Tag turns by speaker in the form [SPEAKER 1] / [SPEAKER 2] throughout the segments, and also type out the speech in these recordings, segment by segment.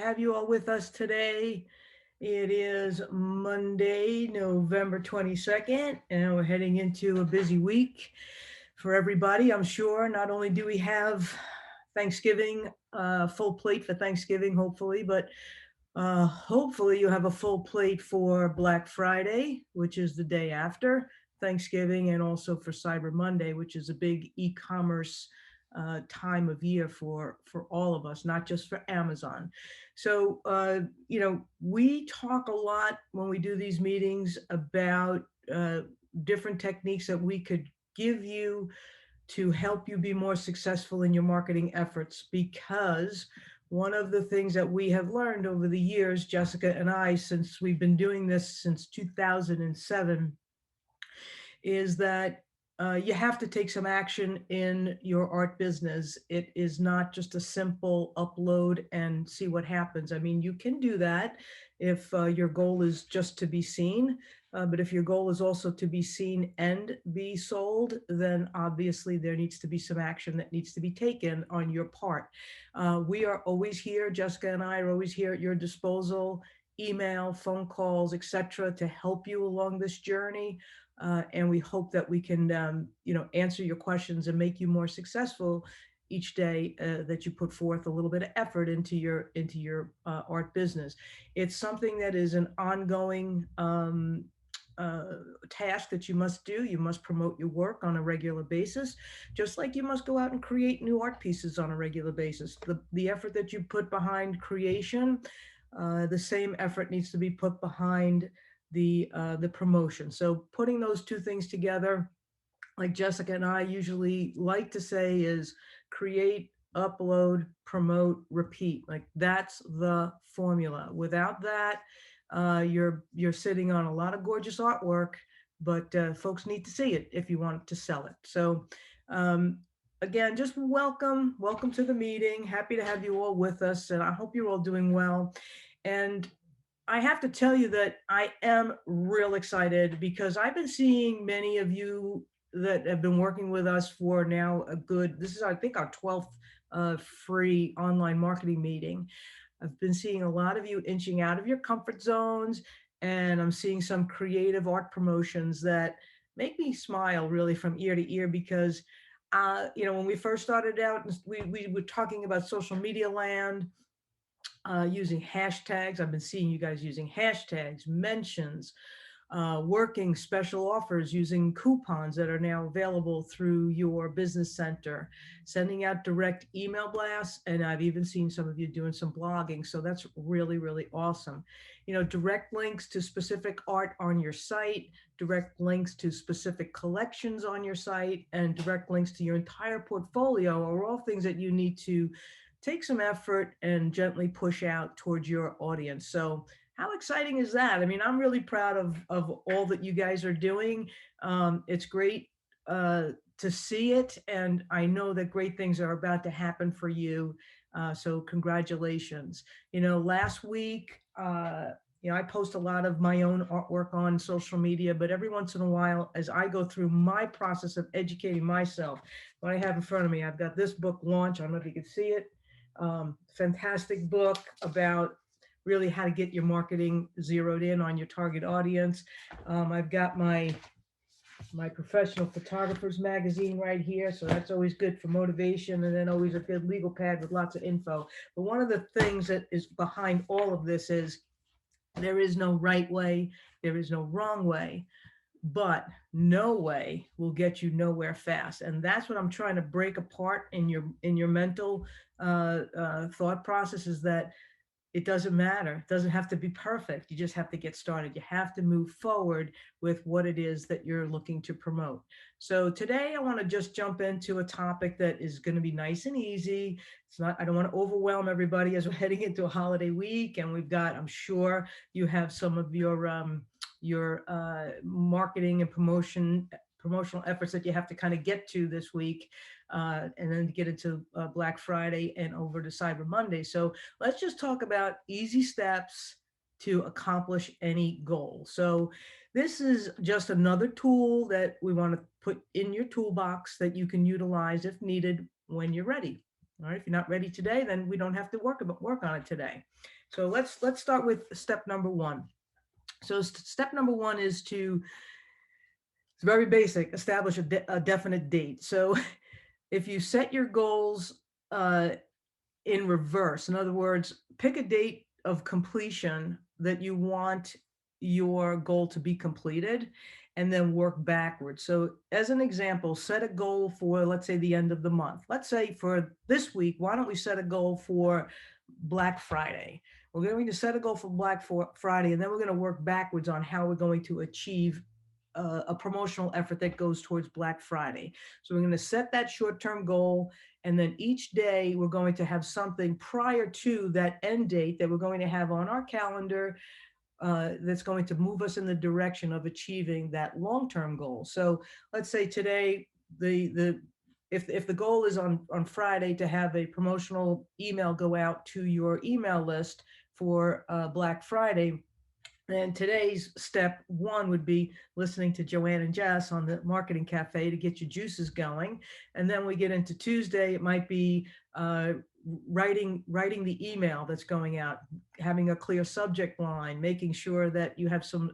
[SPEAKER 1] have you all with us today. It is Monday, November 22nd, and we're heading into a busy week for everybody, I'm sure. Not only do we have Thanksgiving, full plate for Thanksgiving, hopefully, but hopefully you have a full plate for Black Friday, which is the day after Thanksgiving, and also for Cyber Monday, which is a big e-commerce time of year for all of us, not just for Amazon. So we talk a lot when we do these meetings about different techniques that we could give you to help you be more successful in your marketing efforts, because one of the things that we have learned over the years, Jessica and I, since we've been doing this since 2007, is that you have to take some action in your art business. It is not just a simple upload and see what happens. I mean, you can do that if your goal is just to be seen. But if your goal is also to be seen and be sold, then obviously there needs to be some action that needs to be taken on your part. We are always here. Jessica and I are always here at your disposal, email, phone calls, etc., to help you along this journey. And we hope that we can, answer your questions and make you more successful each day that you put forth a little bit of effort into your art business. It's something that is an ongoing task that you must do. You must promote your work on a regular basis, just like you must go out and create new art pieces on a regular basis. The effort that you put behind creation, the same effort needs to be put behind the promotion. So putting those two things together, like Jessica and I usually like to say, is create, upload, promote, repeat. Like that's the formula. Without that, you're sitting on a lot of gorgeous artwork, but folks need to see it if you want to sell it. So um, again, just welcome to the meeting. Happy to have you all with us, and I hope you're all doing well. And I have to tell you that I am real excited because I've been seeing many of you that have been working with us for now this is, I think, our 12th free online marketing meeting. I've been seeing a lot of you inching out of your comfort zones, and I'm seeing some creative art promotions that make me smile really from ear to ear because, when we first started out, we were talking about social media land, using hashtags. I've been seeing you guys using hashtags, mentions, working special offers using coupons that are now available through your business center, sending out direct email blasts, and I've even seen some of you doing some blogging. So that's really, really awesome. Direct links to specific art on your site, direct links to specific collections on your site, and direct links to your entire portfolio are all things that you need to take some effort and gently push out towards your audience. So how exciting is that? I mean, I'm really proud of all that you guys are doing. It's great to see it, and I know that great things are about to happen for you. So congratulations. Last week, I post a lot of my own artwork on social media, but every once in a while, as I go through my process of educating myself, what I have in front of me, I've got this book launch. I don't know if you can see it. Fantastic book about really how to get your marketing zeroed in on your target audience. I've got my professional photographers magazine right here, so that's always good for motivation, and then always a good legal pad with lots of info. But one of the things that is behind all of this is there is no right way, there is no wrong way, but no way will get you nowhere fast. And that's what I'm trying to break apart in your mental thought process, is that it doesn't matter. It doesn't have to be perfect. You just have to get started. You have to move forward with what it is that you're looking to promote. So today I want to just jump into a topic that is going to be nice and easy. I don't want to overwhelm everybody as we're heading into a holiday week. And I'm sure you have some of your marketing and promotional efforts that you have to kind of get to this week, and then get into Black Friday and over to Cyber Monday. So let's just talk about easy steps to accomplish any goal. So this is just another tool that we want to put in your toolbox that you can utilize if needed when you're ready. All right, if you're not ready today, then we don't have to work on it today. So let's start with step number one. So step number one is to, it's very basic, establish a definite date. So if you set your goals uh, in reverse, in other words, pick a date of completion that you want your goal to be completed, and then work backwards. So as an example, set a goal for, let's say, the end of the month. Let's say for this week, why don't we set a goal for Black Friday? We're going to set a goal for Friday, and then we're going to work backwards on how we're going to achieve a promotional effort that goes towards Black Friday. So we're going to set that short-term goal, and then each day we're going to have something prior to that end date that we're going to have on our calendar that's going to move us in the direction of achieving that long-term goal. So let's say today, the if the goal is on Friday to have a promotional email go out to your email list for Black Friday, and today's step one would be listening to Joanne and Jess on the Marketing Cafe to get your juices going. And then we get into Tuesday, it might be writing the email that's going out, having a clear subject line, making sure that you have some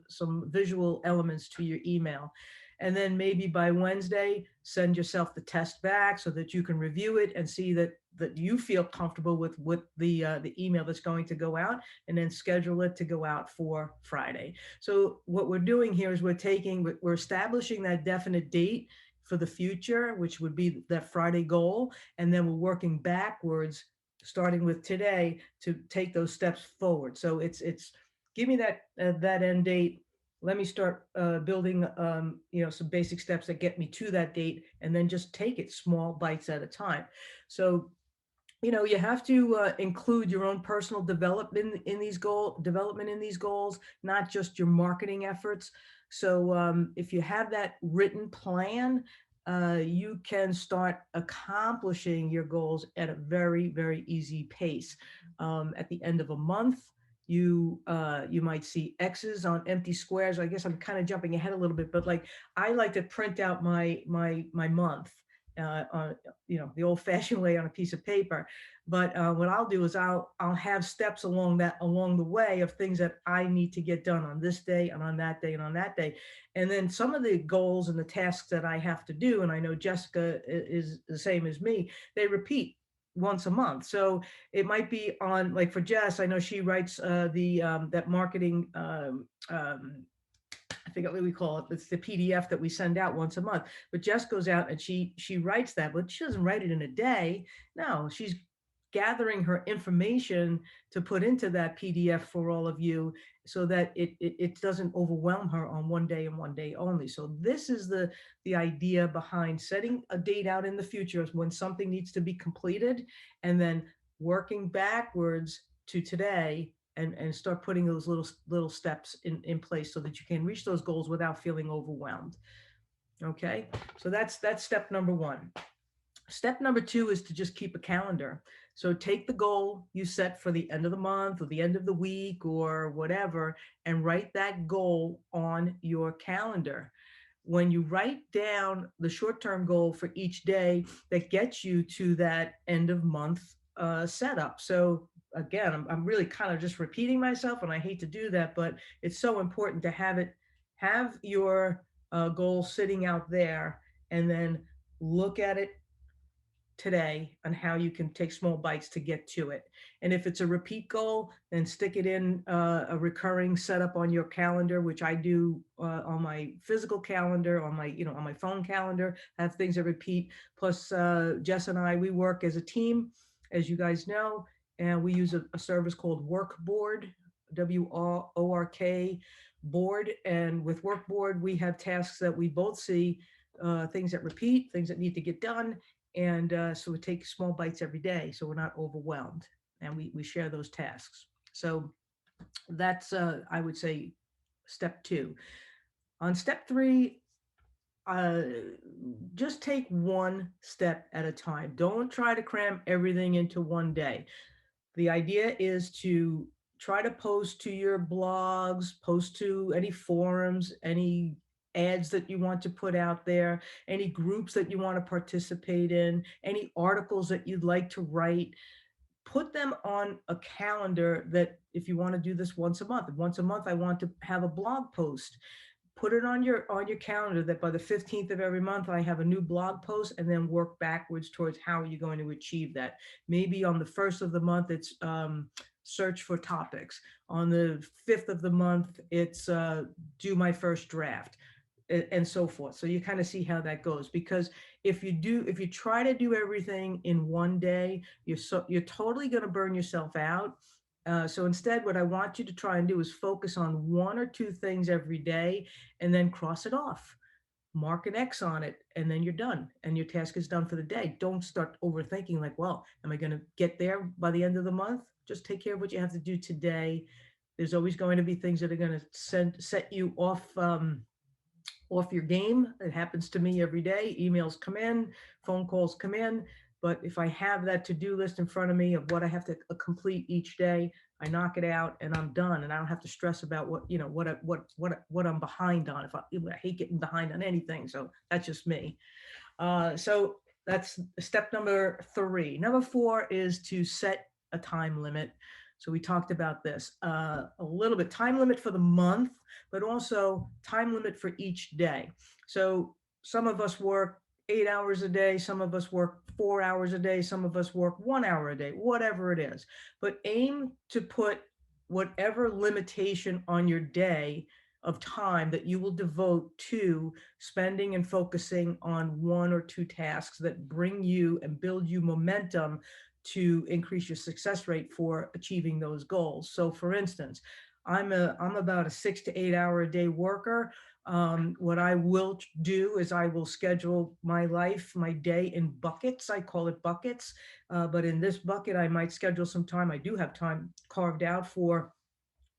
[SPEAKER 1] visual elements to your email. And then maybe by Wednesday, send yourself the test back so that you can review it and see that you feel comfortable with the email that's going to go out, and then schedule it to go out for Friday. So what we're doing here is we're establishing that definite date for the future, which would be that Friday goal, and then we're working backwards, starting with today, to take those steps forward. So it's give me that end date. Let me start building, some basic steps that get me to that date, and then just take it small bites at a time. So you have to include your own personal development in these goals, not just your marketing efforts. So if you have that written plan, you can start accomplishing your goals at a very, very easy pace. At the end of a month, you might see X's on empty squares. I guess I'm kind of jumping ahead a little bit, but like, I like to print out my month on, the old fashioned way, on a piece of paper. But what I'll do is I'll have steps along the way of things that I need to get done on this day and on that day and on that day. And then some of the goals and the tasks that I have to do, and I know Jessica is the same as me, they repeat once a month. So it might be on, like, for Jess, I know she writes the that marketing I forget what we call it. It's the PDF that we send out once a month. But Jess goes out and she writes that, but she doesn't write it in a day. No, she's gathering her information to put into that PDF for all of you, so that it doesn't overwhelm her on one day and one day only. So this is the idea behind setting a date out in the future when something needs to be completed, and then working backwards to today, and start putting those little steps in place so that you can reach those goals without feeling overwhelmed. Okay, so that's step number one. Step number two is to just keep a calendar. So take the goal you set for the end of the month or the end of the week or whatever, and write that goal on your calendar. When you write down the short-term goal for each day, that gets you to that end of month setup. So again, I'm really kind of just repeating myself, and I hate to do that, but it's so important to have your goal sitting out there, and then look at it today on how you can take small bites to get to it. And if it's a repeat goal, then stick it in a recurring setup on your calendar, which I do on my physical calendar, on my phone calendar, have things that repeat. Plus, Jess and I, we work as a team, as you guys know, and we use a service called Workboard, WORK board. And with Workboard, we have tasks that we both see, things that repeat, things that need to get done, and so we take small bites every day so we're not overwhelmed, and we share those tasks. So that's I would say step two. On step three, uh, just take one step at a time. Don't try to cram everything into one day. The idea is to try to post to your blogs, post to any forums, any ads that you want to put out there, any groups that you want to participate in, any articles that you'd like to write. put them on a calendar that if you want to do this once a month I want to have a blog post. Put it on your calendar that by the 15th of every month I have a new blog post, and then work backwards towards how are you going to achieve that. Maybe on the first of the month it's search for topics. On the fifth of the month it's do my first draft, and so forth. So you kind of see how that goes, because if you try to do everything in one day, you're totally going to burn yourself out. So instead, what I want you to try and do is focus on one or two things every day, and then cross it off. Mark an X on it, and then you're done, and your task is done for the day. Don't start overthinking, like, well, am I going to get there by the end of the month? Just take care of what you have to do today. There's always going to be things that are going to set you off your game. It happens to me every day. Emails come in, phone calls come in. But if I have that to-do list in front of me of what I have to complete each day, I knock it out and I'm done. And I don't have to stress about what I'm behind on. I hate getting behind on anything. So that's just me. So that's step number 3. Number 4 is to set a time limit. So we talked about this a little bit, time limit for the month, but also time limit for each day. So some of us work 8 hours a day, some of us work 4 hours a day, some of us work 1 hour a day, whatever it is. But aim to put whatever limitation on your day of time that you will devote to spending and focusing on one or two tasks that bring you and build you momentum to increase your success rate for achieving those goals. So for instance, I'm about a 6 to 8 hour a day worker. What I will do is I will schedule my life, my day in buckets. I call it buckets. But in this bucket, I might schedule some time. I do have time carved out for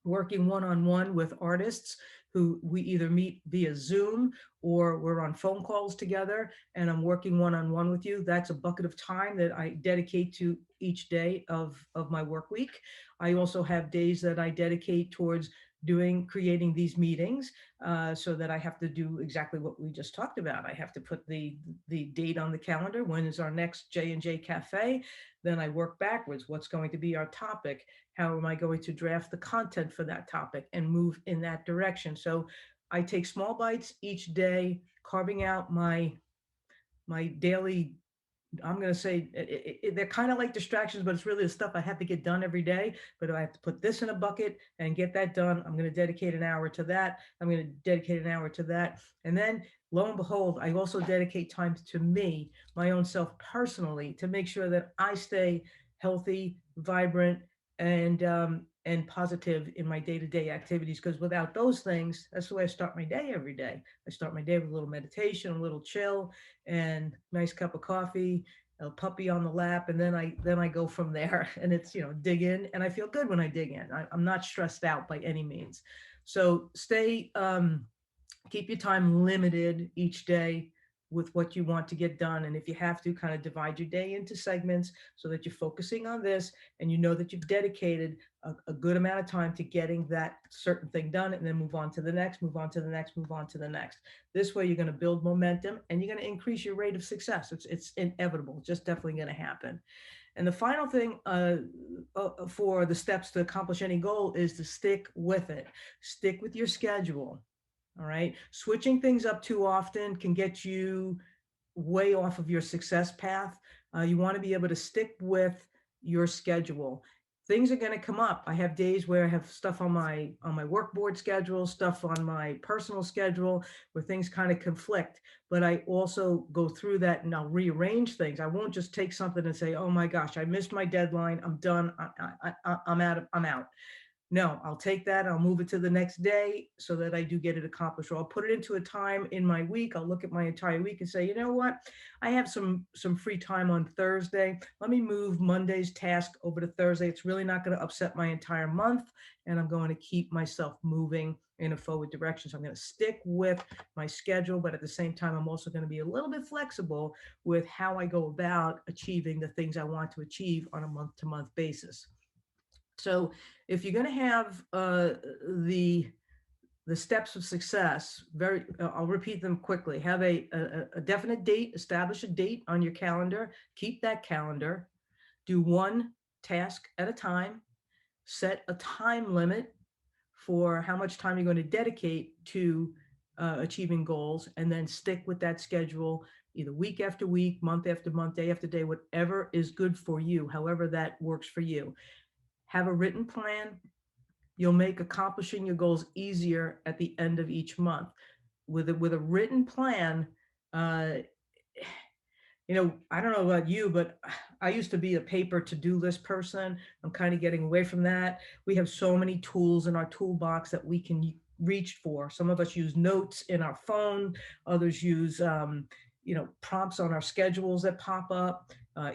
[SPEAKER 1] working one-on-one with artists who we either meet via Zoom or we're on phone calls together, and I'm working one-on-one with you. That's a bucket of time that I dedicate to each day of my work week. I also have days that I dedicate towards creating these meetings, so that I have to do exactly what we just talked about. I have to put the date on the calendar. When is our next J&J Cafe? Then I work backwards. What's going to be our topic? How am I going to draft the content for that topic and move in that direction? So I take small bites each day, carving out my daily, I'm going to say they're kind of like distractions, but it's really the stuff I have to get done every day. But I have to put this in a bucket and get that done. I'm going to dedicate an hour to that. I'm going to dedicate an hour to that. And then lo and behold, I also dedicate time to me, my own self personally, to make sure that I stay healthy, vibrant, and positive in my day-to-day activities. Because without those things, that's the way I start my day every day. I start my day with a little meditation, a little chill, and nice cup of coffee, a puppy on the lap, and then I go from there. And it's, dig in, and I feel good when I dig in. I'm not stressed out by any means. So keep your time limited each day with what you want to get done. And if you have to, kind of divide your day into segments so that you're focusing on this, and you know that you've dedicated a good amount of time to getting that certain thing done, and then move on to the next, move on to the next, move on to the next. This way you're going to build momentum and you're going to increase your rate of success. It's inevitable. It's just definitely going to happen. And the final thing for the steps to accomplish any goal is to stick with it. Stick with your schedule. All right. Switching things up too often can get you way off of your success path. You want to be able to stick with your schedule. Things are going to come up. I have days where I have stuff on my work board schedule, stuff on my personal schedule where things kind of conflict. But I also go through that and I'll rearrange things. I won't just take something and say, "Oh my gosh, I missed my deadline. I'm done. I'm out. I'm out." No, I'll take that. I'll move it to the next day so that I do get it accomplished. Or I'll put it into a time in my week. I'll look at my entire week and say, you know what? I have some free time on Thursday. Let me move Monday's task over to Thursday. It's really not going to upset my entire month. And I'm going to keep myself moving in a forward direction. So I'm going to stick with my schedule, but at the same time, I'm also going to be a little bit flexible with how I go about achieving the things I want to achieve on a month-to-month basis. So if you're going to have the steps of success, I'll repeat them quickly. Have a definite date, establish a date on your calendar, keep that calendar, do one task at a time, set a time limit for how much time you're going to dedicate to achieving goals, and then stick with that schedule either week after week, month after month, day after day, whatever is good for you, however that works for you. Have a written plan. You'll make accomplishing your goals easier at the end of each month. With a written plan, uh, I don't know about you, but I used to be a paper to-do list person. I'm kind of getting away from that. We have so many tools in our toolbox that we can reach for. Some of us use notes in our phone, others use, prompts on our schedules that pop up,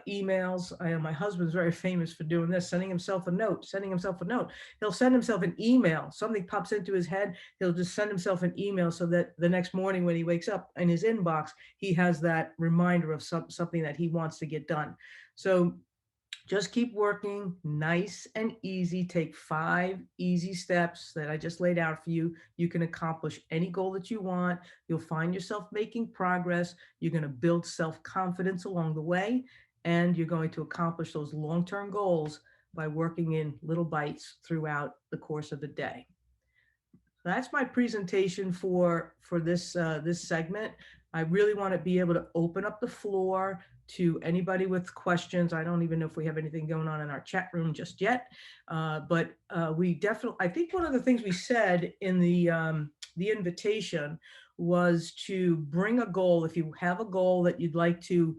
[SPEAKER 1] emails. My husband's very famous for doing this, sending himself a note, sending himself a note. He'll send himself an email. Something pops into his head. He'll just send himself an email so that the next morning when he wakes up in his inbox, he has that reminder of something that he wants to get done. So just keep working nice and easy. Take 5 easy steps that I just laid out for you. You can accomplish any goal that you want. You'll find yourself making progress. You're going to build self-confidence along the way, and you're going to accomplish those long-term goals by working in little bites throughout the course of the day. That's my presentation for this segment. I really want to be able to open up the floor to anybody with questions. I don't even know if we have anything going on in our chat room just yet, but we definitely. I think one of the things we said in the invitation was to bring a goal. If you have a goal that you'd like to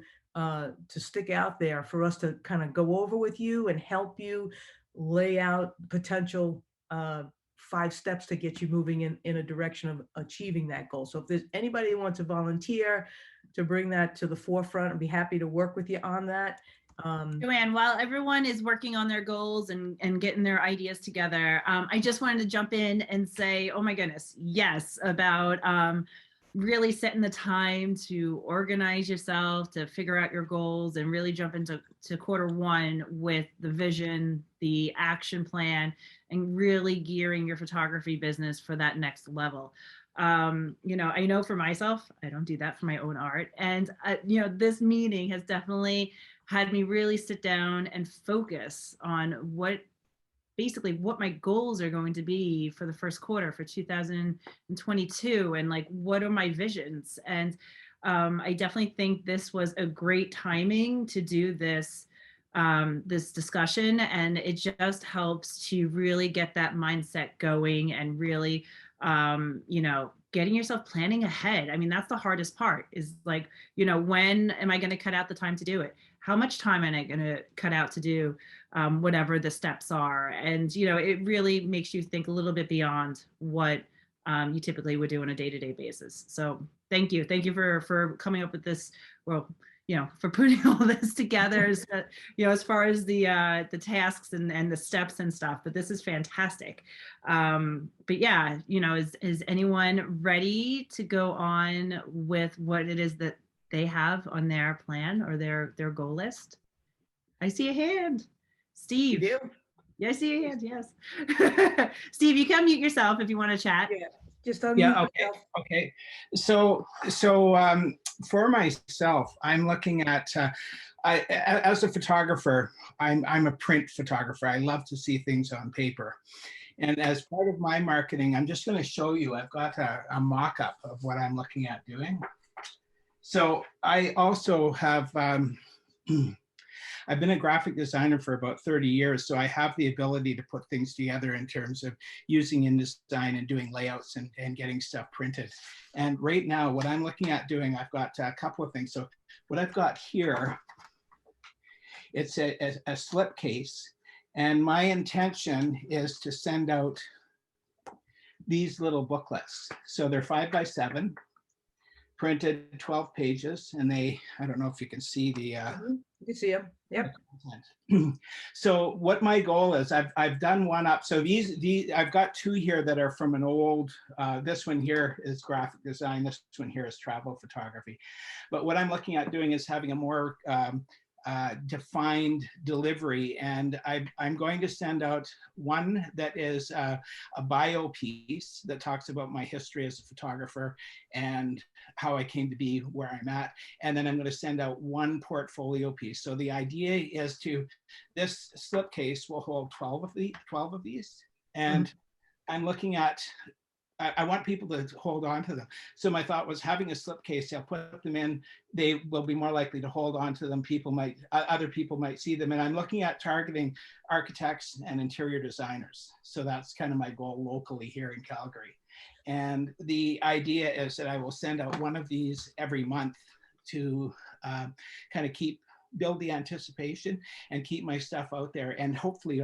[SPEAKER 1] stick out there for us to kind of go over with you and help you lay out potential 5 steps to get you moving in a direction of achieving that goal. So if there's anybody who wants to volunteer to bring that to the forefront, I'd be happy to work with you on that.
[SPEAKER 2] Joanne, while everyone is working on their goals and getting their ideas together, I just wanted to jump in and say, oh my goodness, yes, about really setting the time to organize yourself, to figure out your goals, and really jump into Q1 with the vision, the action plan, and really gearing your photography business for that next level. I know for myself, I don't do that for my own art. And, this meeting has definitely had me really sit down and focus on what my goals are going to be for the first quarter for 2022, and like what are my visions. And I definitely think this was a great timing to do this discussion, and it just helps to really get that mindset going and really getting yourself planning ahead. I mean, that's the hardest part, is like, when am I going to cut out the time to do it? How much time am I going to cut out to do whatever the steps are? And, it really makes you think a little bit beyond what you typically would do on a day-to-day basis. So thank you. Thank you for coming up with this, well, for putting all this together, as far as the tasks and the steps and stuff. But this is fantastic. But yeah, is anyone ready to go on with what it is that they have on their plan or their goal list? I see a hand. Steve.
[SPEAKER 1] You do?
[SPEAKER 2] Yeah, I see a hand. Yes. Steve, you can mute yourself if you want to chat.
[SPEAKER 1] Yeah, just unmute
[SPEAKER 3] Yeah.
[SPEAKER 1] yourself.
[SPEAKER 3] Okay. So for myself, I'm looking at. As a photographer, I'm a print photographer. I love to see things on paper. And as part of my marketing, I'm just going to show you. I've got a mock-up of what I'm looking at doing. So I also have. I've been a graphic designer for about 30 years, so I have the ability to put things together in terms of using InDesign and doing layouts and getting stuff printed. And right now, what I'm looking at doing, I've got a couple of things. So what I've got here, it's a slipcase. And my intention is to send out these little booklets. So they're 5x7, printed 12 pages, and I don't know if you can see the
[SPEAKER 1] You can see them. Yep.
[SPEAKER 3] So what my goal is, I've done one up. So these I've got 2 here that are from an old. This one here is graphic design. This one here is travel photography. But what I'm looking at doing is having a more defined delivery. And I'm going to send out one that is a bio piece that talks about my history as a photographer and how I came to be where I'm at. And then I'm going to send out one portfolio piece. So the idea is this slipcase will hold 12 of these. And I'm looking at, I want people to hold on to them. So my thought was having a slipcase, I'll put them in, they will be more likely to hold on to them. Other people might see them. And I'm looking at targeting architects and interior designers. So that's kind of my goal locally here in Calgary. And the idea is that I will send out one of these every month to kind of build the anticipation and keep my stuff out there, and hopefully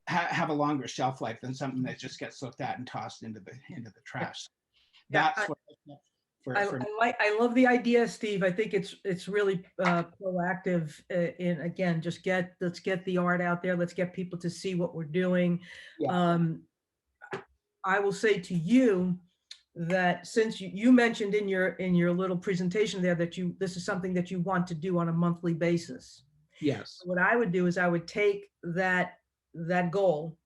[SPEAKER 3] have a longer shelf life than something that just gets looked at and tossed into the trash.
[SPEAKER 1] Yeah,
[SPEAKER 3] That's what
[SPEAKER 1] I love the idea, Steve. I think it's really proactive in, again, let's get the art out there. Let's get people to see what we're doing.
[SPEAKER 3] Yeah.
[SPEAKER 1] I will say to you that since you mentioned in your little presentation there that this is something that you want to do on a monthly basis.
[SPEAKER 3] Yes.
[SPEAKER 1] What I would do is I would take that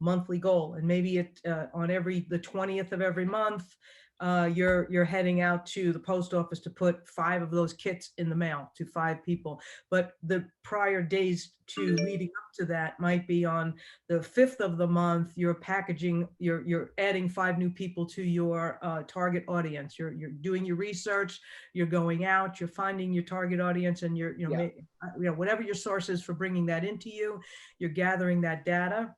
[SPEAKER 1] monthly goal, and maybe on the 20th of every month, you're heading out to the post office to put 5 of those kits in the mail to 5 people. But the prior days leading up to that might be on the 5th of the month, you're adding 5 new people to your target audience. You're doing your research, you're going out, you're finding your target audience, and whatever your source is for bringing that into you, you're gathering that data.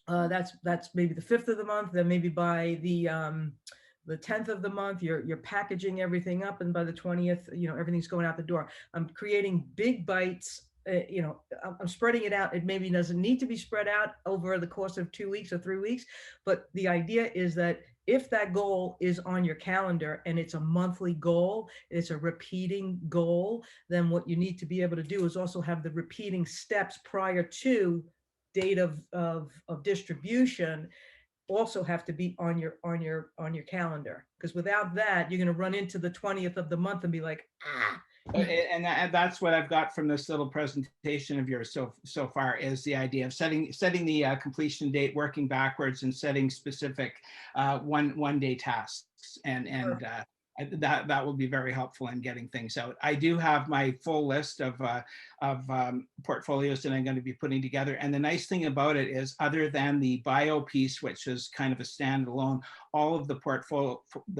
[SPEAKER 1] That's maybe the 5th of the month. Then maybe by the 10th of the month, you're packaging everything up, and by the 20th, everything's going out the door. I'm creating big bites. I'm spreading it out. It maybe doesn't need to be spread out over the course of 2 weeks or 3 weeks, but the idea is that if that goal is on your calendar and it's a monthly goal, it's a repeating goal, then what you need to be able to do is also have the repeating steps prior to date of distribution also have to be on your calendar, because without that, you're going to run into the 20th of the month and be like,
[SPEAKER 3] And that's what I've got from this little presentation of yours so far, is the idea of setting the completion date, working backwards, and setting specific one day tasks, and that will be very helpful in getting things out. I do have my full list of portfolios that I'm going to be putting together. And the nice thing about it is, other than the bio piece, which is kind of a standalone, all of the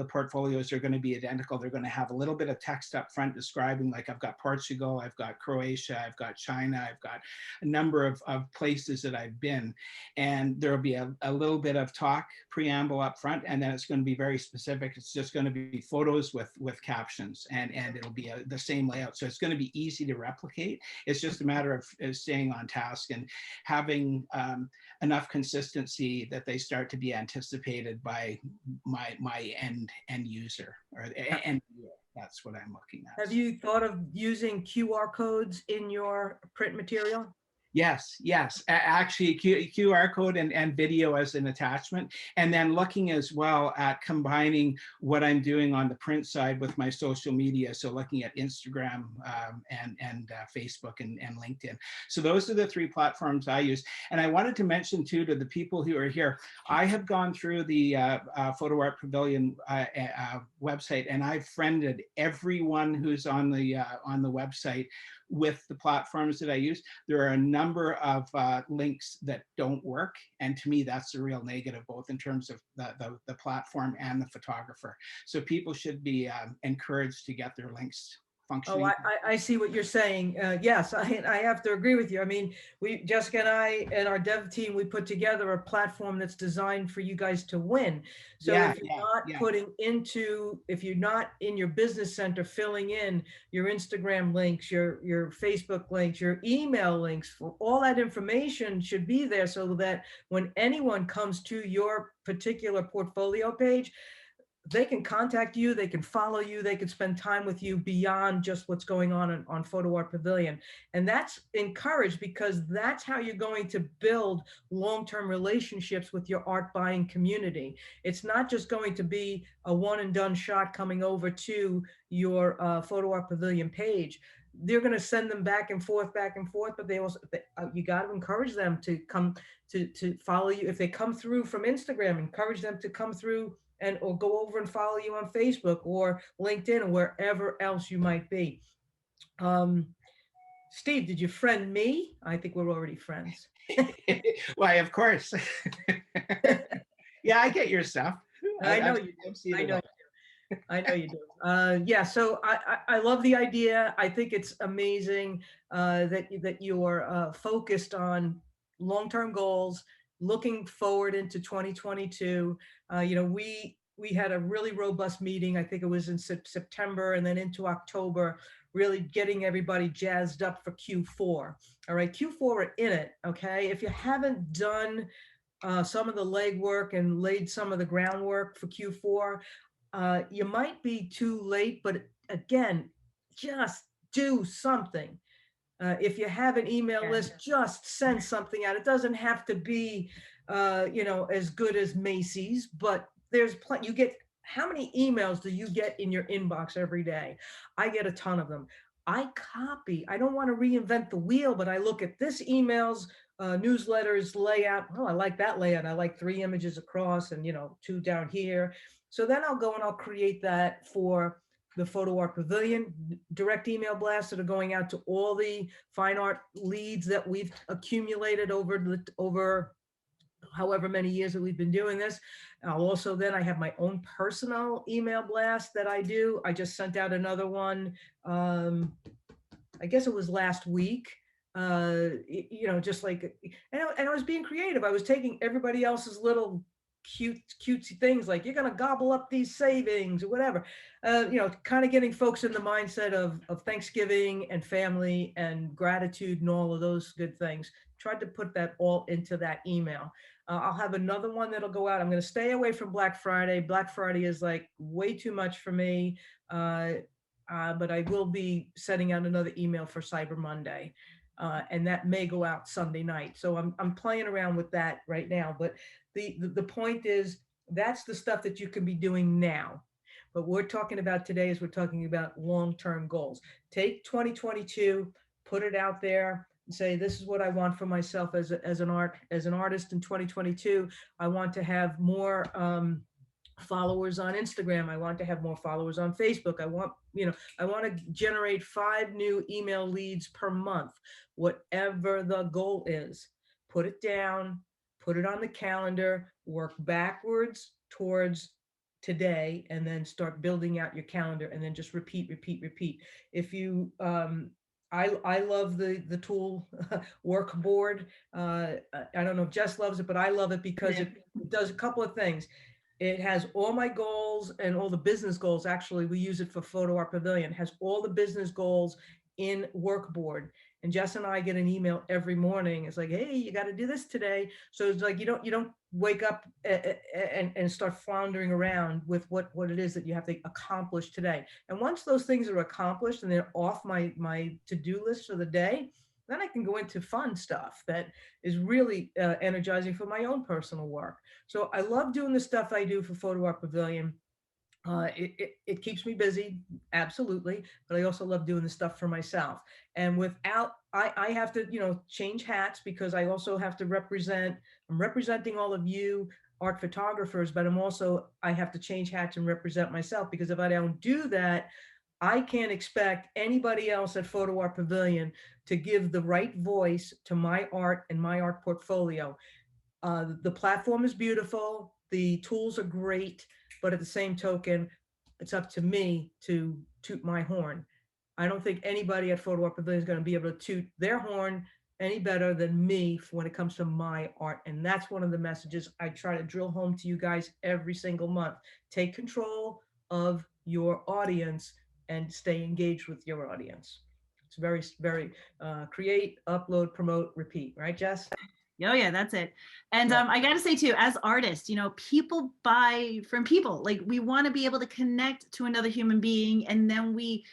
[SPEAKER 3] portfolios are going to be identical. They're going to have a little bit of text up front describing, like, I've got Portugal, I've got Croatia, I've got China, I've got a number of places that I've been. And there'll be a little bit of talk preamble up front, and then it's going to be very specific. It's just going to be photos with captions, and it'll be the same layout. So it's going to be easy to replicate. It's just a matter of staying on task and having enough consistency that they start to be anticipated by my end user, or end viewer. That's what I'm looking at.
[SPEAKER 1] Have you thought of using QR codes in your print material?
[SPEAKER 3] Yes. Actually, QR code and video as an attachment, and then looking as well at combining what I'm doing on the print side with my social media. So looking at Instagram and Facebook and LinkedIn. So those are the 3 platforms I use. And I wanted to mention too, to the people who are here, I have gone through the Photo Art Pavilion website, and I've friended everyone who's on the website with the platforms that I use. There are a number of links that don't work, and to me that's a real negative, both in terms of the platform and the photographer. So people should be encouraged to get their links functioning.
[SPEAKER 1] Oh, I see what you're saying. Yes, I have to agree with you. I mean, Jessica and I and our dev team, we put together a platform that's designed for you guys to win. So if you're not in your business center filling in your Instagram links, your Facebook links, your email links, for all that information should be there, so that when anyone comes to your particular portfolio page, they can contact you, they can follow you, they can spend time with you beyond just what's going on Photo Art Pavilion. And that's encouraged because that's how you're going to build long-term relationships with your art buying community. It's not just going to be a one and done shot coming over to your Photo Art Pavilion page. They're going to send them back and forth, but they also, you got to encourage them to come to follow you. If they come through from Instagram, encourage them to come through and or go over and follow you on Facebook or LinkedIn or wherever else you might be. Steve, did you friend me? I think we're already friends.
[SPEAKER 3] Why, of course. Yeah, I get your stuff.
[SPEAKER 1] I know you do. I know. I know you do. Yeah, so I love the idea. I think it's amazing that you're focused on long-term goals, looking forward into 2022. We had a really robust meeting. I think it was in September and then into October, really getting everybody jazzed up for Q4. All right, Q4 are in it. Okay, if you haven't done some of the legwork and laid some of the groundwork for Q4, you might be too late, but again, just do something. If you have an email list, just send something out. It doesn't have to be, as good as Macy's, but there's plenty. You get, how many emails do you get in your inbox every day? I get a ton of them. I don't want to reinvent the wheel, but I look at this emails, newsletters layout. Oh, I like that layout. I like 3 images across and, 2 down here. So then I'll go and I'll create that for the Photo Art Pavilion, direct email blasts that are going out to all the fine art leads that we've accumulated over however many years that we've been doing this. I'll also, then I have my own personal email blast that I do. I just sent out another one. I guess it was last week. Just like, and I was being creative. I was taking everybody else's little cutesy things like, you're going to gobble up these savings or whatever, kind of getting folks in the mindset of Thanksgiving and family and gratitude and all of those good things. Tried to put that all into that email. I'll have another one that'll go out. I'm going to stay away from Black Friday. Black Friday is like way too much for me. But I will be sending out another email for Cyber Monday. And that may go out Sunday night. So I'm playing around with that right now. But the point is, that's the stuff that you can be doing now. But we're talking about today is we're talking about long-term goals. Take 2022, put it out there and say, this is what I want for myself as an artist in 2022. I want to have more followers on Instagram. I want to have more followers on Facebook. I want to generate 5 new email leads per month, whatever the goal is. Put it down, put it on the calendar, work backwards towards today, and then start building out your calendar, and then just repeat. If you, I love the tool Workboard. I don't know if Jess loves it, but I love it because it does a couple of things. It has all my goals and all the business goals. Actually, we use it for Photo Art Pavilion. It has all the business goals in Workboard. And Jess and I get an email every morning. It's like, hey, you got to do this today. So it's like you don't wake up and start floundering around with what it is that you have to accomplish today. And once those things are accomplished and they're off my to-do list for the day, then I can go into fun stuff that is really energizing for my own personal work. So I love doing the stuff I do for Photo Art Pavilion. It keeps me busy, absolutely, but I also love doing the stuff for myself. And I have to, change hats because I also have to I'm representing all of you art photographers, but I have to change hats and represent myself, because if I don't do that, I can't expect anybody else at Photo Art Pavilion to give the right voice to my art and my art portfolio. The platform is beautiful. The tools are great, but at the same token, it's up to me to toot my horn. I don't think anybody at Photo Art Pavilion is going to be able to toot their horn any better than me when it comes to my art. And that's one of the messages I try to drill home to you guys every single month. Take control of your audience and stay engaged with your audience. It's very, very create, upload, promote, repeat, right, Jess?
[SPEAKER 2] Oh yeah, that's it. And I got to say too, as artists, people buy from people. Like we want to be able to connect to another human being, and then we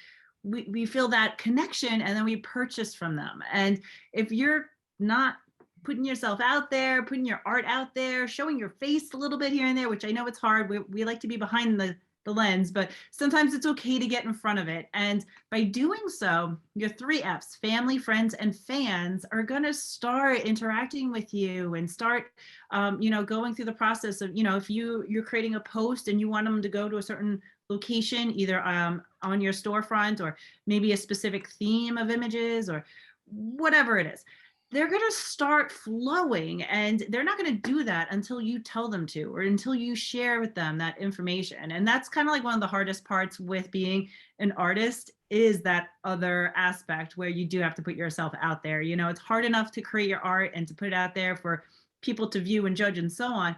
[SPEAKER 2] feel that connection, and then we purchase from them. And if you're not putting yourself out there, putting your art out there, showing your face a little bit here and there, which I know it's hard. We like to be behind the lens, but sometimes it's okay to get in front of it. And by doing so, your 3 Fs, family, friends, and fans, are going to start interacting with you and start, going through the process of, if you're creating a post and you want them to go to a certain location, either on your storefront, or maybe a specific theme of images, or whatever it is, they're going to start flowing, and they're not going to do that until you tell them to, or until you share with them that information. And that's kind of like one of the hardest parts with being an artist, is that other aspect where you do have to put yourself out there. It's hard enough to create your art and to put it out there for people to view and judge and so on,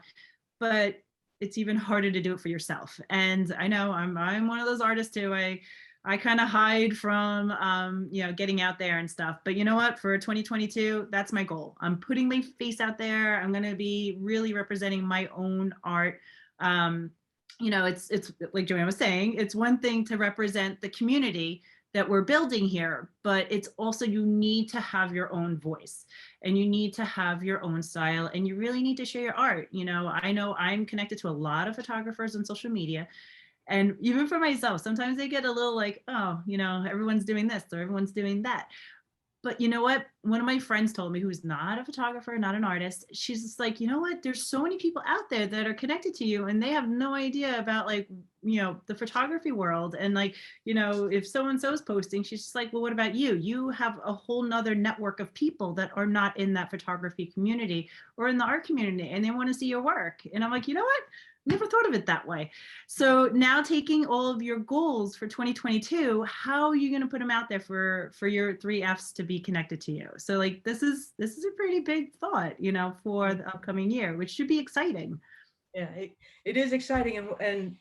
[SPEAKER 2] but it's even harder to do it for yourself. And I know I'm one of those artists too. I kind of hide from, getting out there and stuff. But you know what? For 2022, that's my goal. I'm putting my face out there. I'm going to be really representing my own art. It's like Joanne was saying, it's one thing to represent the community that we're building here, but it's also, you need to have your own voice, and you need to have your own style, and you really need to share your art. I know I'm connected to a lot of photographers on social media. And even for myself, sometimes they get a little like, oh, everyone's doing this or everyone's doing that. But you know what? One of my friends told me, who's not a photographer, not an artist, she's just like, you know what? There's so many people out there that are connected to you, and they have no idea about, like, the photography world. And like, if so-and-so is posting, she's just like, well, what about you? You have a whole nother network of people that are not in that photography community or in the art community, and they want to see your work. And I'm like, you know what? Never thought of it that way. So now, taking all of your goals for 2022, how are you going to put them out there for your 3 Fs to be connected to you? So like, this is a pretty big thought, for the upcoming year, which should be exciting.
[SPEAKER 1] Yeah, it is exciting. And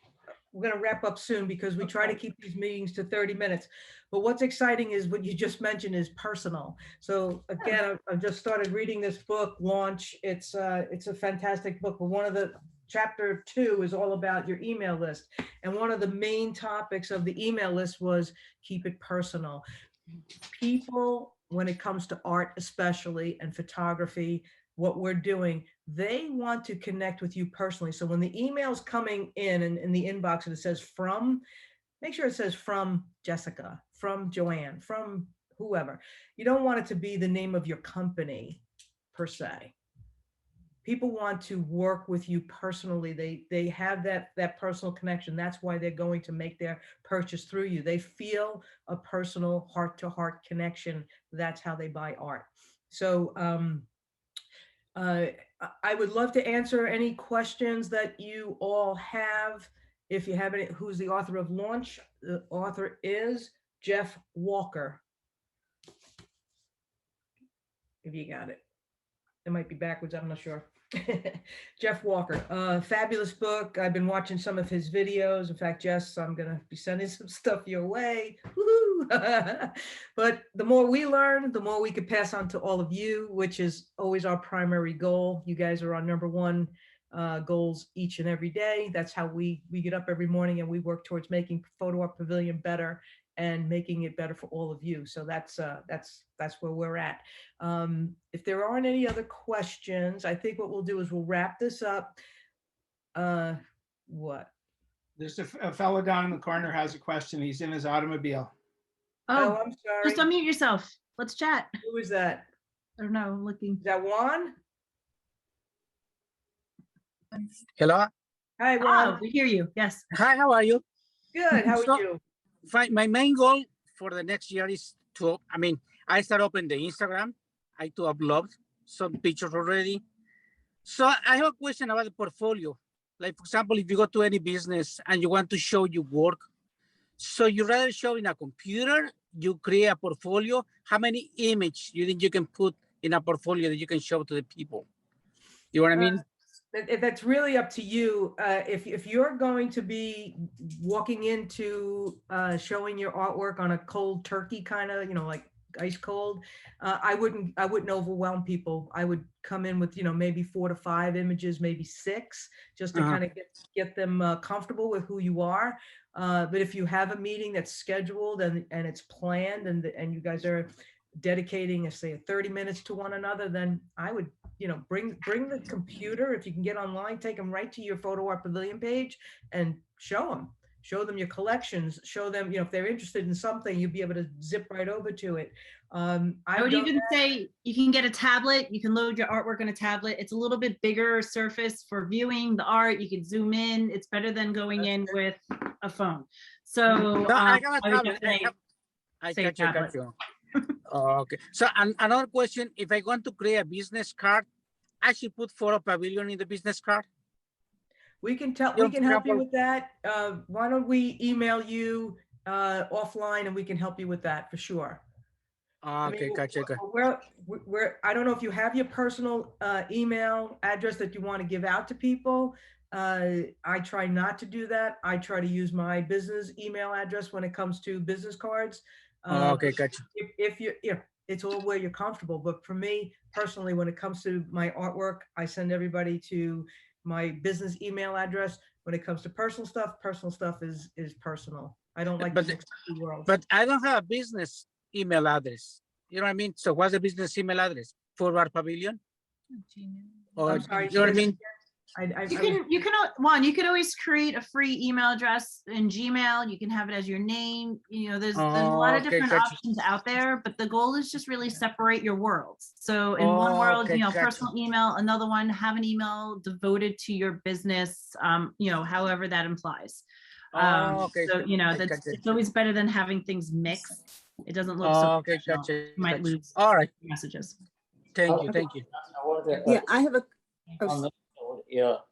[SPEAKER 1] we're going to wrap up soon, because we try to keep these meetings to 30 minutes. But what's exciting is what you just mentioned is personal. So again, I've just started reading this book, Launch. It's a fantastic book. But one of the chapter 2 is all about your email list. And one of the main topics of the email list was keep it personal. People, when it comes to art, especially, and photography, what we're doing, they want to connect with you personally. So when the email's coming in the inbox and it says from, make sure it says from Jessica, from Joanne, from whoever. You don't want it to be the name of your company per se. People want to work with you personally. They have that personal connection. That's why they're going to make their purchase through you. They feel a personal heart-to-heart connection. That's how they buy art. So I would love to answer any questions that you all have. If you have any, who's the author of Launch? The author is Jeff Walker. If you got it. It might be backwards, I'm not sure. Jeff Walker, fabulous book. I've been watching some of his videos. In fact, Jess, I'm gonna be sending some stuff your way. But the more we learn, the more we could pass on to all of you, which is always our primary goal. You guys are our number one goals each and every day. That's how we get up every morning, and we work towards making Photo Art Pavilion better and making it better for all of you. So that's where we're at. If there aren't any other questions, I think what we'll do is we'll wrap this up. What?
[SPEAKER 3] There's a fellow down in the corner has a question. He's in his automobile.
[SPEAKER 1] Oh, I'm sorry.
[SPEAKER 2] Just unmute yourself. Let's chat.
[SPEAKER 1] Who is that?
[SPEAKER 2] I don't know. I'm looking.
[SPEAKER 1] Is that Juan?
[SPEAKER 4] Hello.
[SPEAKER 1] Hi, Juan.
[SPEAKER 2] Oh, we hear you. Yes.
[SPEAKER 4] Hi, how are you?
[SPEAKER 1] Good. How are you?
[SPEAKER 4] Fine. My main goal for the next year is to, I start open the Instagram. I to upload some pictures already. So I have a question about the portfolio. Like, for example, if you go to any business and you want to show your work, so you rather show in a computer, you create a portfolio. How many images you think you can put in a portfolio that you can show to the people? You know what I mean?
[SPEAKER 1] That's really up to you. If you're going to be walking into showing your artwork on a cold turkey kind of, like ice cold. I wouldn't overwhelm people. I would come in with, maybe 4 to 5 images, maybe 6, just to kind of get them comfortable with who you are. But if you have a meeting that's scheduled and it's planned, and you guys are dedicating, say, 30 minutes to one another, then I would, bring the computer. If you can get online, take them right to your Photo Art Pavilion page and show them your collections, show them, if they're interested in something, you'll be able to zip right over to it.
[SPEAKER 2] I would even say you can get a tablet. You can load your artwork on a tablet. It's a little bit bigger surface for viewing the art. You can zoom in. It's better than going in with a phone. So
[SPEAKER 4] No, I got a
[SPEAKER 2] I would
[SPEAKER 4] tablet.
[SPEAKER 2] definitely say tablet.
[SPEAKER 4] Got you. Okay. So another question: if I want to create a business card, I should put Photo Pavilion in the business card.
[SPEAKER 1] We can help you with that. Why don't we email you offline, and we can help you with that for sure.
[SPEAKER 4] Okay, gotcha.
[SPEAKER 1] I don't know if you have your personal email address that you want to give out to people. I try not to do that. I try to use my business email address when it comes to business cards.
[SPEAKER 4] Okay, gotcha.
[SPEAKER 1] If it's all where you're comfortable. But for me personally, when it comes to my artwork, I send everybody to my business email address. When it comes to personal stuff is personal. I don't like to mix the two worlds.
[SPEAKER 4] But I don't have a business email address. You know what I mean? So what's the business email address? Photo Art Pavilion? Or,
[SPEAKER 1] I'm sorry.
[SPEAKER 4] you know what I mean?
[SPEAKER 2] You can always create a free email address in Gmail. You can have it as your name. There's a lot of different options out there, but the goal is just really separate your worlds. So in one world, personal email, another one, have an email devoted to your business, however that implies. So, it's always better than having things mixed. It doesn't look so professional. You might lose messages.
[SPEAKER 4] Thank you.
[SPEAKER 5] Yeah, I have a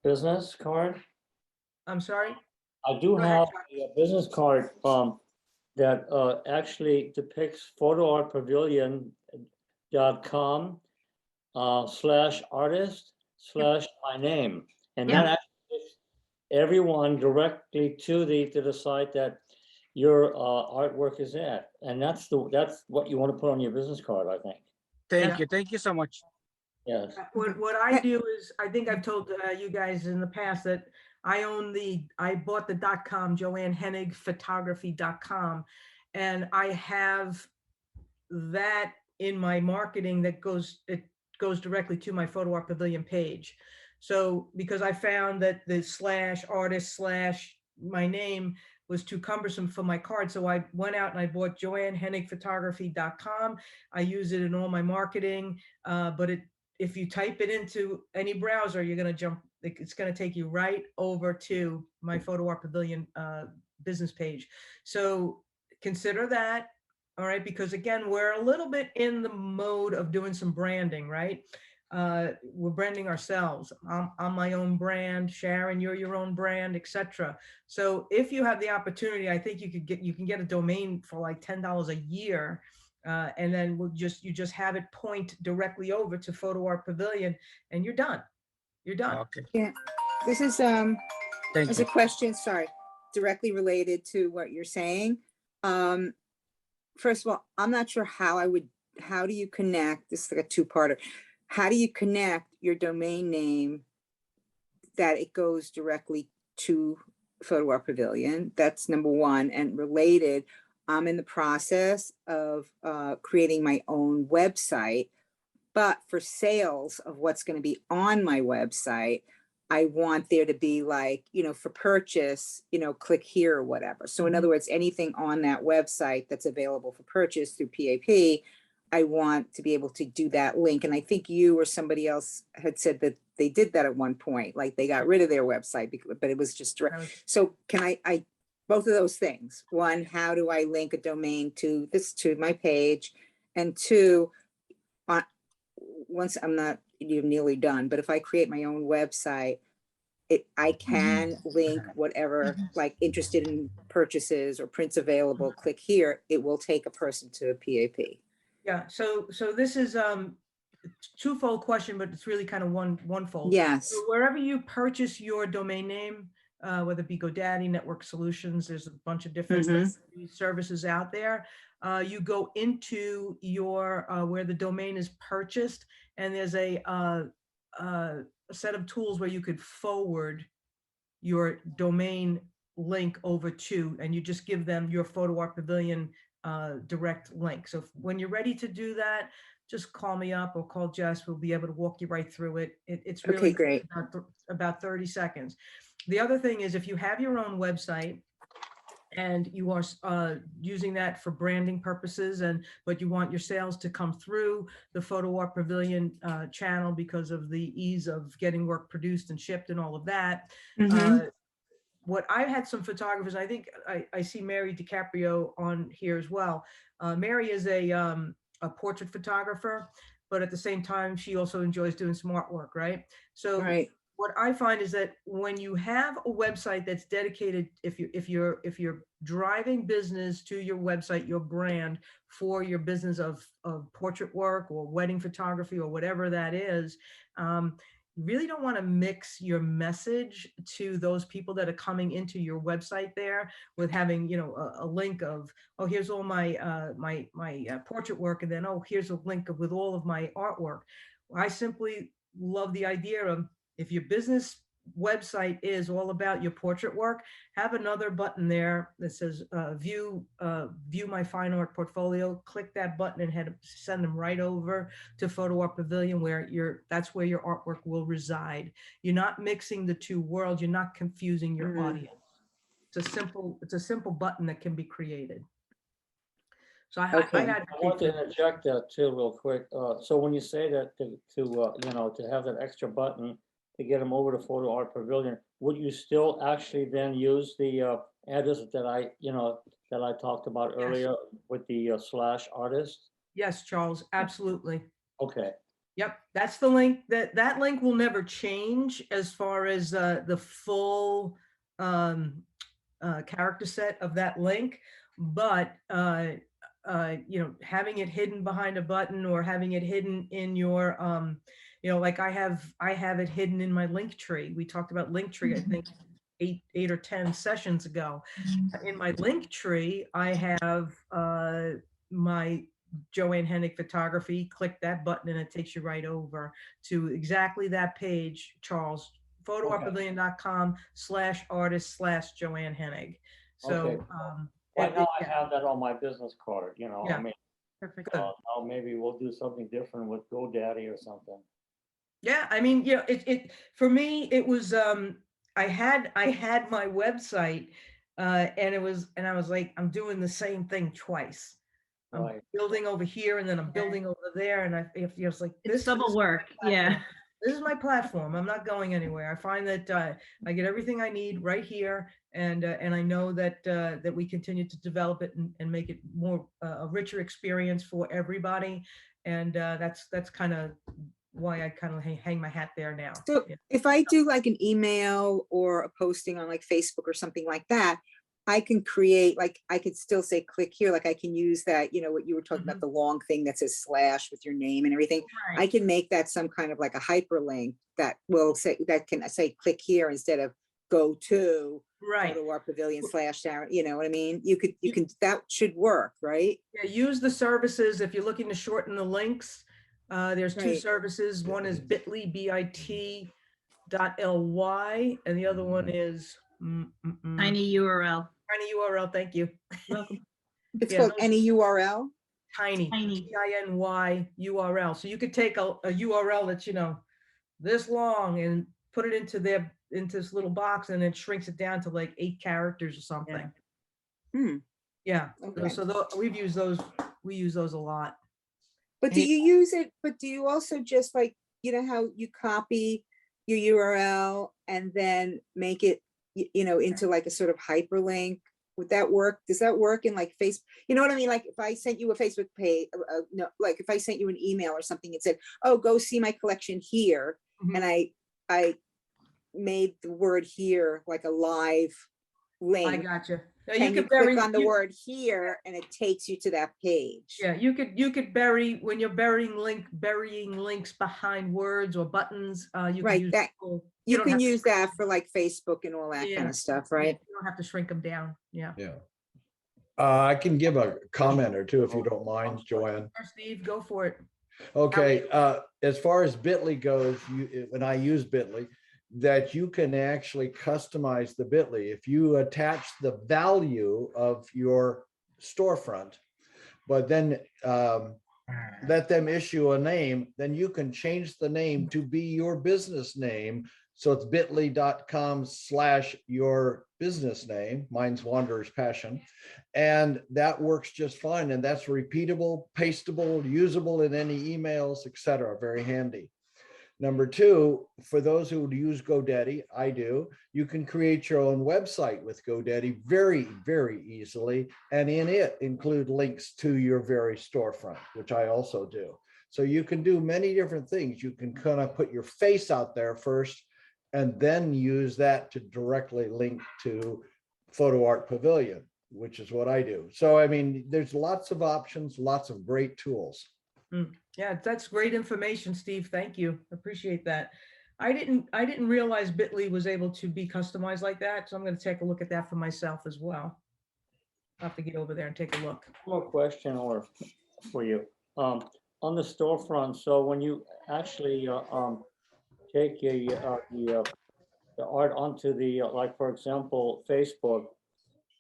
[SPEAKER 6] business card.
[SPEAKER 1] I'm sorry?
[SPEAKER 6] I do have a business card that actually depicts photoartpavilion.com/artist/my name. And that actually takes everyone directly to the site that your artwork is at. And that's what you want to put on your business card, I think.
[SPEAKER 4] Thank you so much.
[SPEAKER 6] Yes.
[SPEAKER 1] What I do is, I think I've told you guys in the past that I bought the .com, JoanneHennigPhotography.com, and I have that in my marketing that goes directly to my Photo Art Pavilion page. So because I found that the /artist/my name was too cumbersome for my card. So I went out and I bought JoanneHennigPhotography.com. I use it in all my marketing, but if you type it into any browser, you're going to jump, it's going to take you right over to my Photo Art Pavilion business page. So consider that. All right. Because again, we're a little bit in the mode of doing some branding, right? We're branding ourselves. I'm my own brand. Sharon, you're your own brand, etc. So if you have the opportunity, I think you can get a domain for like $10 a year. And then you just have it point directly over to Photo Art Pavilion, and you're done. You're done.
[SPEAKER 4] Okay.
[SPEAKER 5] Yeah, this is a question, sorry, directly related to what you're saying. First of all, I'm not sure how do you connect, this is like a two-parter. How do you connect your domain name that it goes directly to Photo Art Pavilion? That's number one. And related, I'm in the process of creating my own website, but for sales of what's going to be on my website, I want there to be like, for purchase, click here or whatever. So in other words, anything on that website that's available for purchase through PAP, I want to be able to do that link. And I think you or somebody else had said that they did that at one point, like they got rid of their website, but it was just direct. So can I both of those things? One, how do I link a domain to my page? And two, once you're nearly done, but if I create my own website, I can link whatever, like interested in purchases or prints available, click here, it will take a person to a PAP.
[SPEAKER 1] Yeah, so this is twofold question, but it's really kind of one fold.
[SPEAKER 5] Yes.
[SPEAKER 1] So wherever you purchase your domain name, whether it be GoDaddy, Network Solutions, there's a bunch of different services out there. You go into your where the domain is purchased, and there's a set of tools where you could forward your domain link over to, and you just give them your Photo Art Pavilion direct link. So when you're ready to do that, just call me up or call Jess. We'll be able to walk you right through it. It's really
[SPEAKER 5] great.
[SPEAKER 1] about 30 seconds. The other thing is, if you have your own website and you are using that for branding purposes, but you want your sales to come through the Photo Art Pavilion channel because of the ease of getting work produced and shipped and all of that. What I've had some photographers, I think I see Mary DiCaprio on here as well. Mary is a portrait photographer, but at the same time, she also enjoys doing some artwork, right? So what I find is that when you have a website that's dedicated, if you're driving business to your website, your brand for your business of portrait work or wedding photography or whatever that is, you really don't want to mix your message to those people that are coming into your website there with having, you know, a link of, oh, here's all my portrait work, and then, oh, here's a link with all of my artwork. I simply love the idea of, if your business website is all about your portrait work, have another button there that says view my fine art portfolio. Click that button and send them right over to Photo Art Pavilion, where that's where your artwork will reside. You're not mixing the two worlds. You're not confusing your audience. It's a simple button that can be created. So I
[SPEAKER 6] want to interject that too real quick. So when you say that to you know, to have that extra button to get them over to Photo Art Pavilion, would you still actually then use the address that I talked about earlier with the /artist?
[SPEAKER 1] Yes, Charles, absolutely.
[SPEAKER 6] Okay.
[SPEAKER 1] Yep, that's the link. That link will never change as far as the full character set of that link, but you know, having it hidden behind a button or having it hidden in your you know, like I have it hidden in my link tree. We talked about link tree, I think 8 or 10 sessions ago. In my link tree, I have my Joanne Hennig photography. Click that button and it takes you right over to exactly that page, Charles. photoartpavilion.com/artist/Joanne Hennig. So
[SPEAKER 6] right now I have that on my business card, you know.
[SPEAKER 1] Yeah.
[SPEAKER 6] I mean,
[SPEAKER 2] Perfect.
[SPEAKER 6] now maybe we'll do something different with GoDaddy or something.
[SPEAKER 1] Yeah, I mean, you know, it for me, it was I had my website and I was like, I'm doing the same thing twice. I'm building over here and then I'm building over there, and I was like,
[SPEAKER 2] It's double work. Yeah.
[SPEAKER 1] This is my platform. I'm not going anywhere. I find that I get everything I need right here, and I know that that we continue to develop it and make it more a richer experience for everybody, and that's kind of why I kind of hang my hat there now.
[SPEAKER 5] So if I do like an email or a posting on like Facebook or something like that, I can create, like, I could still say click here, like I can use that, you know, what you were talking about, the long thing that says / with your name and everything.
[SPEAKER 1] Right.
[SPEAKER 5] I can make that some kind of like a hyperlink that will say, that can say click here instead of go to Photo Art Pavilion / you know what I mean? You can, that should work, right?
[SPEAKER 1] Yeah, use the services if you're looking to shorten the links. There's two services. One is bit.ly, bit.ly, and the other one is
[SPEAKER 2] Tiny URL.
[SPEAKER 1] Tiny URL. Thank you.
[SPEAKER 2] Welcome.
[SPEAKER 5] It's called any URL.
[SPEAKER 1] Tiny. TINY URL. So you could take a URL that's, you know, this long and put it into this little box, and it shrinks it down to like 8 characters or something. Yeah.
[SPEAKER 5] Okay.
[SPEAKER 1] So we've used those. We use those a lot.
[SPEAKER 5] But do you use it? But do you also just like, you know, how you copy your URL and then make it, you know, into like a sort of hyperlink? Would that work? Does that work in like Facebook? You know what I mean? Like if I sent you a Facebook page, no, like if I sent you an email or something and said, oh, go see my collection here. And I made the word here like a live link.
[SPEAKER 1] I gotcha. Now
[SPEAKER 5] you can click on the word here and it takes you to that page.
[SPEAKER 1] Yeah, you could bury, when you're burying links behind words or buttons, you can use
[SPEAKER 5] You
[SPEAKER 1] don't
[SPEAKER 5] can
[SPEAKER 1] have to
[SPEAKER 5] use
[SPEAKER 1] shrink
[SPEAKER 5] that for like Facebook and all that kind
[SPEAKER 1] Yeah.
[SPEAKER 5] of stuff, right?
[SPEAKER 1] You don't have to shrink them down. Yeah.
[SPEAKER 7] Yeah. I can give a comment or two if you don't mind, Joanne.
[SPEAKER 1] Or Steve, go for it.
[SPEAKER 7] Okay, as far as Bitly goes, when I use Bitly, that you can actually customize the Bitly. If you attach the value of your storefront, but then let them issue a name, then you can change the name to be your business name. So it's bit.ly.com/your business name. Mine's Wanderer's Passion. And that works just fine. And that's repeatable, pastable, usable in any emails, etc. Very handy. Number two, for those who use GoDaddy, I do, you can create your own website with GoDaddy very, very easily. And in it include links to your very storefront, which I also do. So you can do many different things. You can kind of put your face out there first, and then use that to directly link to Photo Art Pavilion, which is what I do. So, I mean, there's lots of options, lots of great tools.
[SPEAKER 1] Yeah, that's great information, Steve. Thank you. Appreciate that. I didn't realize Bitly was able to be customized like that. So I'm going to take a look at that for myself as well. I'll have to get over there and take a look.
[SPEAKER 6] More question or for you. On the storefront, so when you actually take the art onto the, like, for example, Facebook,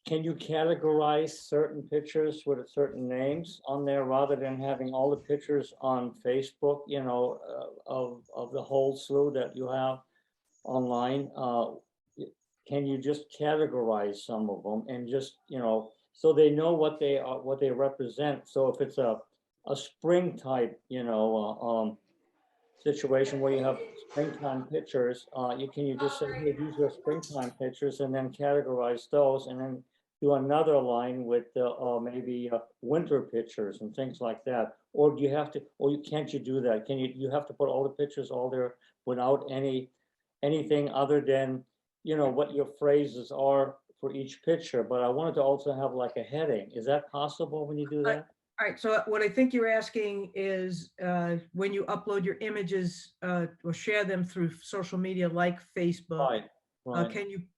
[SPEAKER 6] can you categorize certain pictures with certain names on there rather than having all the pictures on Facebook, you know, of the whole slew that you have online? Can you just categorize some of them and just, you know, so they know what they are, what they represent? So if it's a spring type, you know, situation where you have springtime pictures, you just say, hey, these are springtime pictures, and then categorize those, and then do another line with maybe winter pictures and things like that? Or do you have to, or can't you do that? Can you have to put all the pictures all there without anything other than, you know, what your phrases are for each picture? But I wanted to also have like a heading. Is that possible when you do that?
[SPEAKER 1] All right, so what I think you're asking is when you upload your images or share them through social media like Facebook,
[SPEAKER 6] Right.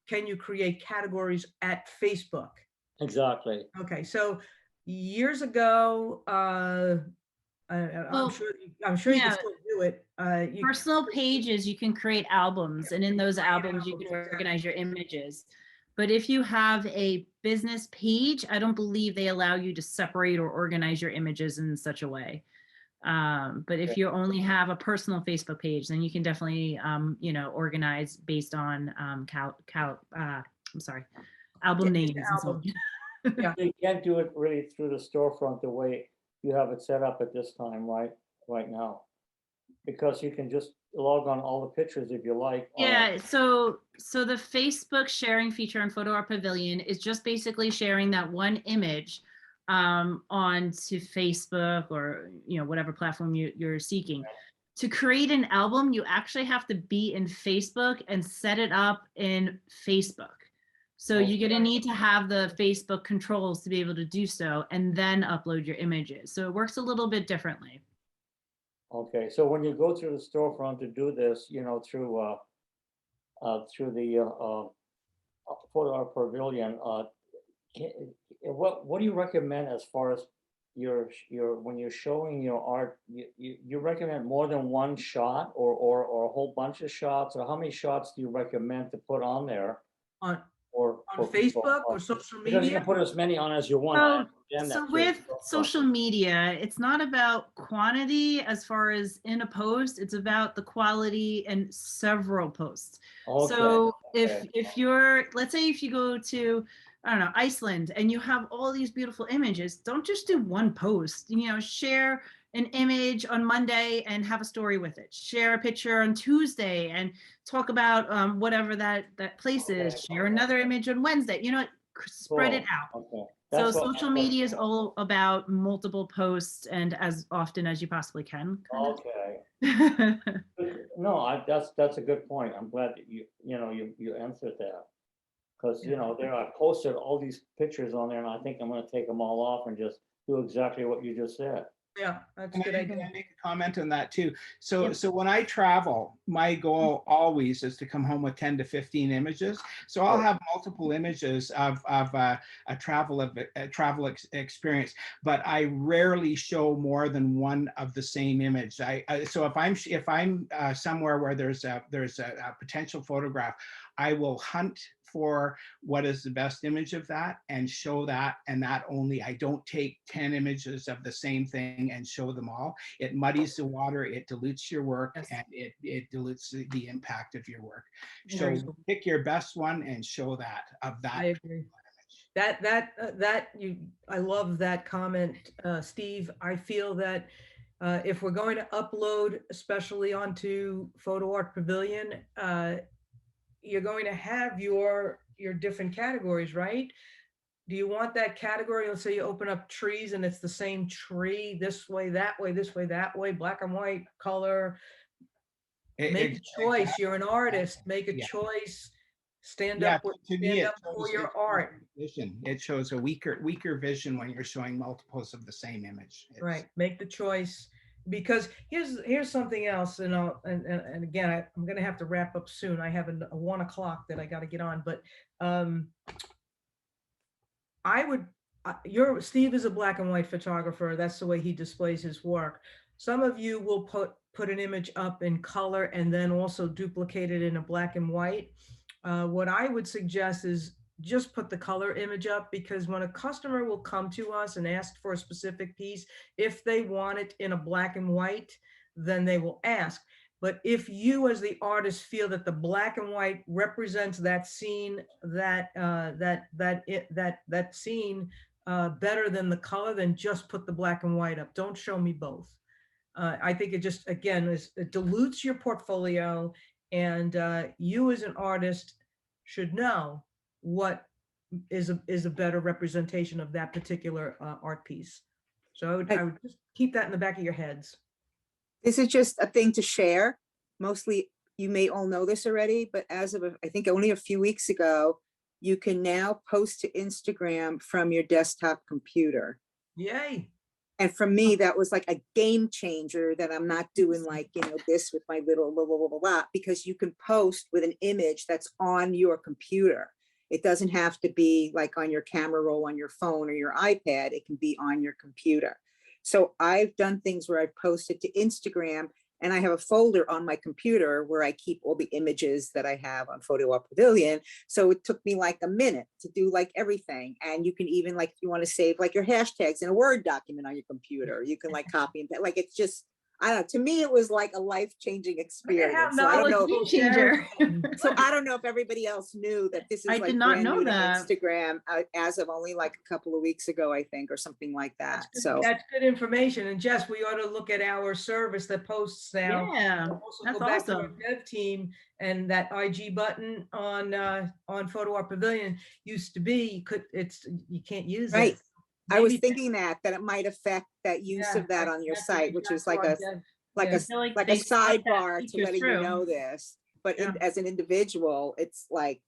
[SPEAKER 1] can you create categories at Facebook?
[SPEAKER 6] Exactly.
[SPEAKER 1] Okay, so years ago,
[SPEAKER 2] Well,
[SPEAKER 1] I'm sure you can
[SPEAKER 2] yeah.
[SPEAKER 1] still do it.
[SPEAKER 2] Personal pages, you can create albums, and in those albums, you can
[SPEAKER 1] Exactly.
[SPEAKER 2] organize your images. But if you have a business page, I don't believe they allow you to separate or organize your images in such a way. But if you only have a personal Facebook page, then you can definitely, you know, organize based on album names. And so on.
[SPEAKER 1] Yeah.
[SPEAKER 6] You can't do it really through the storefront the way you have it set up at this time, right now, because you can just log on all the pictures if you like.
[SPEAKER 2] Yeah, so the Facebook sharing feature on Photo Art Pavilion is just basically sharing that one image onto Facebook, or, you know, whatever platform you're seeking. To create an album, you actually have to be in Facebook and set it up in Facebook. So you're going to need to have the Facebook controls to be able to do so, and then upload your images. So it works a little bit differently.
[SPEAKER 6] Okay, so when you go through the storefront to do this, you know, through the Photo Art Pavilion, what do you recommend as far as your when you're showing your art? You recommend more than one shot, or a whole bunch of shots, or how many shots do you recommend to put on there?
[SPEAKER 1] On
[SPEAKER 6] Or
[SPEAKER 1] Facebook or social
[SPEAKER 6] because you
[SPEAKER 1] media?
[SPEAKER 6] can put as many on as you want.
[SPEAKER 2] So with social media, it's not about quantity as far as in a post, it's about the quality and several posts.
[SPEAKER 6] Okay.
[SPEAKER 2] So if you're, let's say if you go to, I don't know, Iceland, and you have all these beautiful images, don't just do one post, you know, share an image on Monday and have a story with it. Share a picture on Tuesday and talk about whatever that place is. Share another image on Wednesday, you know, spread it out.
[SPEAKER 6] Okay.
[SPEAKER 2] So social media is all about multiple posts and as often as you possibly can.
[SPEAKER 6] Okay. No, that's a good point. I'm glad that you answered that, because you know there I posted all these pictures on there, and I think I'm going to take them all off and just do exactly what you just said.
[SPEAKER 1] Yeah, that's a
[SPEAKER 3] Can
[SPEAKER 1] good
[SPEAKER 3] I
[SPEAKER 1] idea.
[SPEAKER 3] make a comment on that too? So,
[SPEAKER 1] Yep.
[SPEAKER 3] so when I travel, my goal always is to come home with 10 to 15 images. So I'll have multiple images of a travel experience, but I rarely show more than one of the same image. So if I'm somewhere where there's a potential photograph, I will hunt for what is the best image of that and show that, and that only. I don't take 10 images of the same thing and show them all. It muddies the water, it dilutes your work,
[SPEAKER 1] Yes.
[SPEAKER 3] and it dilutes the impact of your work.
[SPEAKER 1] Very
[SPEAKER 3] So
[SPEAKER 1] cool.
[SPEAKER 3] pick your best one and show that of that.
[SPEAKER 1] I agree. I love that comment, Steve. I feel that if we're going to upload, especially onto Photo Art Pavilion, you're going to have your different categories, right? Do you want that category? Let's say you open up trees and it's the same tree, this way, that way, this way, that way, black and white, color. Make a choice.
[SPEAKER 3] Exactly.
[SPEAKER 1] You're an artist. Make a
[SPEAKER 3] Yeah.
[SPEAKER 1] choice. Stand
[SPEAKER 3] Yeah,
[SPEAKER 1] up
[SPEAKER 3] to me, it
[SPEAKER 1] for
[SPEAKER 3] shows,
[SPEAKER 1] your art.
[SPEAKER 3] vision. It shows a weaker vision when you're showing multiples of the same image.
[SPEAKER 1] Right. Make the choice, because here's something else, and again, I'm going to have to wrap up soon. I have a 1 o'clock that I got to get on, but I would. Steve is a black and white photographer. That's the way he displays his work. Some of you will put an image up in color and then also duplicate it in a black and white. What I would suggest is just put the color image up, because when a customer will come to us and ask for a specific piece, if they want it in a black and white, then they will ask. But if you as the artist feel that the black and white represents that scene, that scene better than the color, then just put the black and white up. Don't show me both. I think it just, again, it dilutes your portfolio, and you as an artist should know what is a better representation of that particular art piece. So I would just keep that in the back of your heads.
[SPEAKER 5] This is just a thing to share. Mostly, you may all know this already, but as of, I think only a few weeks ago, you can now post to Instagram from your desktop computer.
[SPEAKER 1] Yay.
[SPEAKER 5] And for me, that was like a game changer, that I'm not doing like, this with my little blah, blah, blah, blah, blah, because you can post with an image that's on your computer. It doesn't have to be like on your camera roll on your phone or your iPad. It can be on your computer. So I've done things where I posted to Instagram, and I have a folder on my computer where I keep all the images that I have on Photo Art Pavilion. So it took me like a minute to do like everything. And you can even, like, if you want to save like your hashtags in a Word document on your computer, you can like copy and like, it's just, I don't know, to me, it was like a life-changing experience. So I don't know. So I don't know if everybody else knew that this is like brand new to Instagram as of only like a couple of weeks ago, I think, or something like that. So
[SPEAKER 1] that's good information. And Jess, we ought to look at our service that posts now.
[SPEAKER 2] Yeah,
[SPEAKER 1] that's awesome. To our dev team, and that IG button on Photo Art Pavilion used to be, you can't use it.
[SPEAKER 5] Right. I was thinking that it might affect that use of that on your site, which is like a sidebar to letting you know this. But as an individual, it's like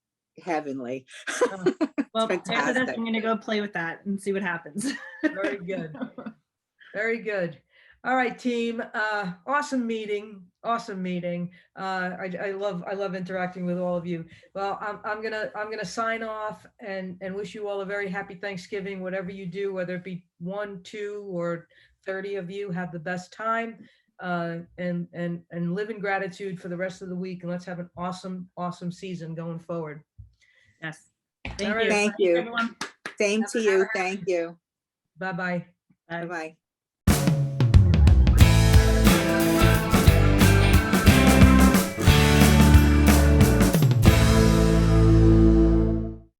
[SPEAKER 5] heavenly.
[SPEAKER 2] Well, after this, I'm going to go play with that and see what happens.
[SPEAKER 1] Very good. Very good. All right, team. Awesome meeting. Awesome meeting. I love interacting with all of you. Well, I'm gonna sign off and wish you all a very happy Thanksgiving. Whatever you do, whether it be 1, 2, or 30 of you, have the best time. And live in gratitude for the rest of the week. And let's have an awesome season going forward.
[SPEAKER 2] Yes.
[SPEAKER 5] Thank you. Everyone. Same to you. Thank you.
[SPEAKER 1] Bye-bye.
[SPEAKER 5] Bye-bye.